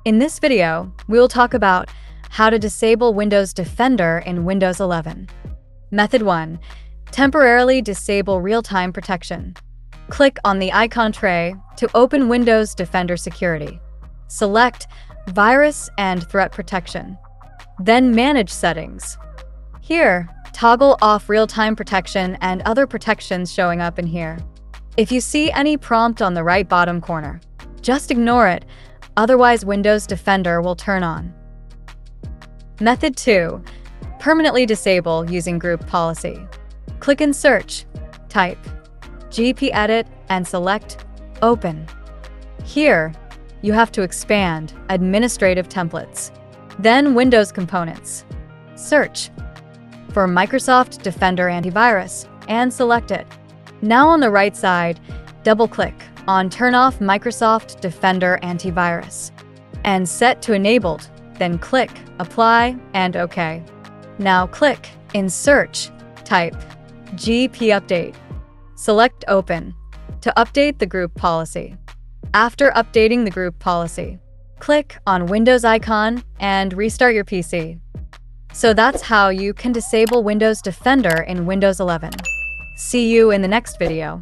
In this video, we will talk about how to disable Windows Defender in Windows 11. Method 1. Temporarily disable real-time protection. Click on the icon tray to open Windows Defender Security. Select Virus and Threat Protection. Then Manage Settings. Here, toggle off real-time protection and other protections showing up in here. If you see any prompt on the right bottom corner, just ignore it, otherwise Windows Defender will turn on. Method 2. Permanently disable using group policy. Click in Search, type GPEdit and select Open. Here, you have to expand Administrative Templates, then Windows Components. Search for Microsoft Defender Antivirus and select it. Now on the right side, double-click on Turn off Microsoft Defender Antivirus and set to Enabled, then click Apply and OK. Now click in Search, type GP Update. Select Open to update the group policy. After updating the group policy, click on Windows icon and restart your PC. So that's how you can disable Windows Defender in Windows 11. See you in the next video.